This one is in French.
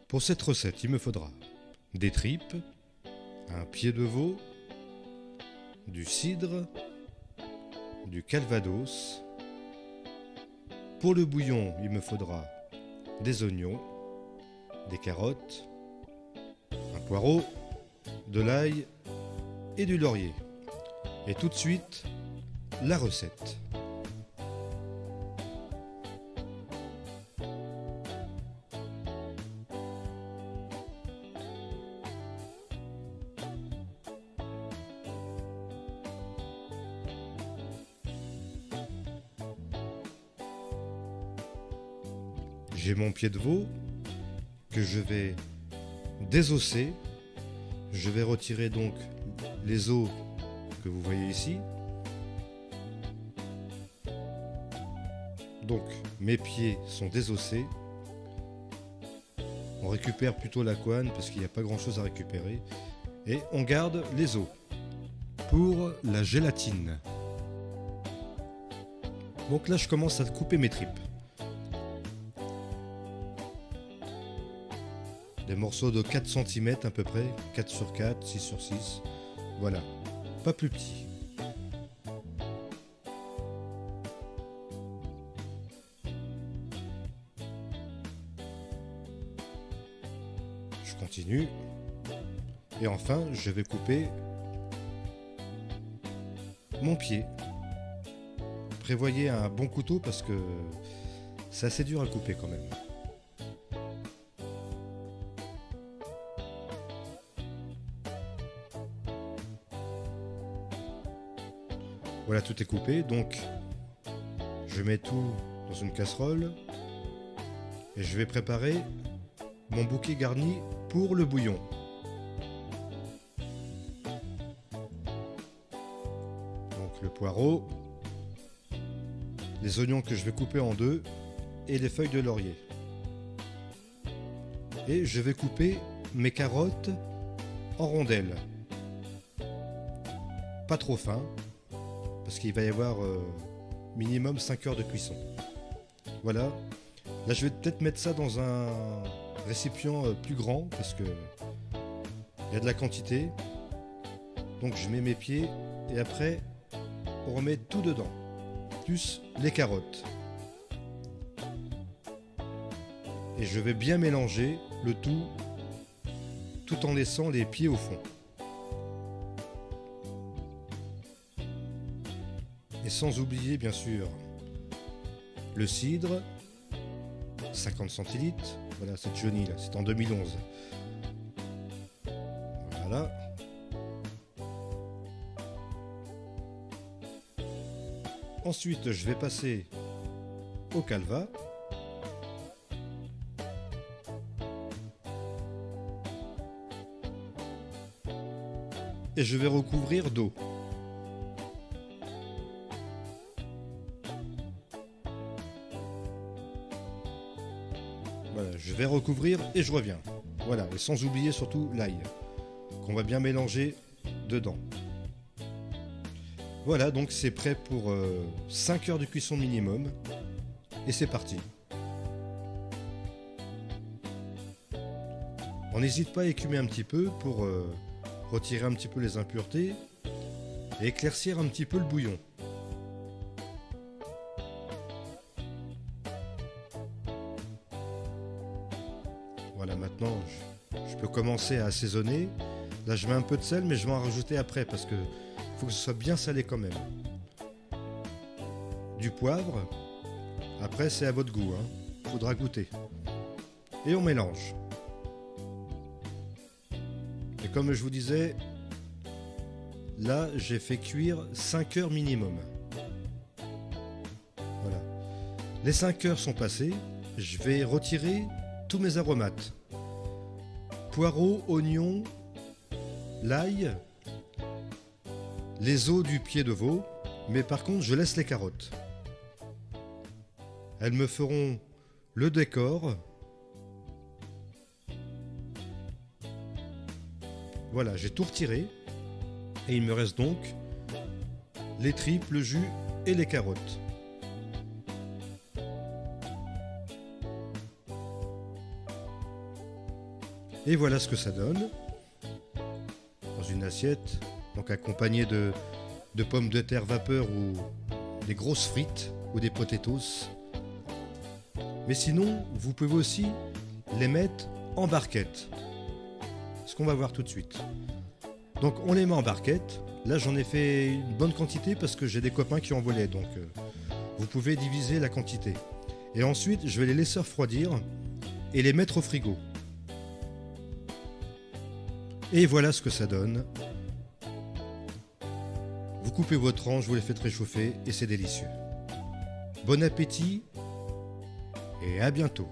Pour cette recette, il me faudra des tripes, un pied de veau, du cidre, du calvados. Pour le bouillon, il me faudra des oignons, des carottes, un poireau, de l'ail et du laurier. Et tout de suite, la recette. J'ai mon pied de veau que je vais désosser. Je vais retirer donc les os que vous voyez ici. Donc mes pieds sont désossés. On récupère plutôt la couenne parce qu'il n'y a pas grand chose à récupérer. Et on garde les os. Pour la gélatine. Donc là je commence à couper mes tripes. Des morceaux de 4 cm à peu près, 4 sur 4, 6 sur 6, voilà, pas plus petit. Je continue, et enfin je vais couper mon pied. Prévoyez un bon couteau parce que c'est assez dur à couper quand même. Voilà, tout est coupé, donc je mets tout dans une casserole et je vais préparer mon bouquet garni pour le bouillon. Donc le poireau, les oignons que je vais couper en deux et les feuilles de laurier. Et je vais couper mes carottes en rondelles. Pas trop fin, parce qu'il va y avoir minimum 5 heures de cuisson. Voilà. Là, je vais peut-être mettre ça dans un récipient plus grand, parce que il y a de la quantité. Donc, je mets mes pieds, et après, on remet tout dedans, plus les carottes. Et je vais bien mélanger le tout en laissant les pieds au fond. Et sans oublier bien sûr le cidre, 50 centilitres, voilà cette jaunie là, c'est en 2011. Voilà. Ensuite je vais passer au calva. Et je vais recouvrir d'eau. Voilà, je vais recouvrir et je reviens. Voilà, et sans oublier surtout l'ail, qu'on va bien mélanger dedans. Voilà, donc c'est prêt pour 5 heures de cuisson minimum. Et c'est parti. On n'hésite pas à écumer un petit peu pour retirer un petit peu les impuretés et éclaircir un petit peu le bouillon. Voilà, maintenant je peux commencer à assaisonner. Là je mets un peu de sel, mais je vais en rajouter après parce que faut que ce soit bien salé quand même. Du poivre, après c'est à votre goût, hein. Faudra goûter. Et on mélange. Et comme je vous disais, là j'ai fait cuire 5 heures minimum. Voilà. Les 5 heures sont passées, je vais retirer tous mes aromates. Poireaux, oignons, l'ail, les os du pied de veau, mais par contre je laisse les carottes. Elles me feront le décor. Voilà, j'ai tout retiré et il me reste donc les tripes, le jus et les carottes. Et voilà ce que ça donne. Dans une assiette, donc accompagné de pommes de terre vapeur ou des grosses frites ou des potatoes. Mais sinon, vous pouvez aussi les mettre en barquette. Ce qu'on va voir tout de suite. Donc on les met en barquette. Là j'en ai fait une bonne quantité parce que j'ai des copains qui en voulaient. Donc vous pouvez diviser la quantité. Et ensuite je vais les laisser refroidir et les mettre au frigo. Et voilà ce que ça donne. Vous coupez votre tranche, vous les faites réchauffer et c'est délicieux. Bon appétit et à bientôt.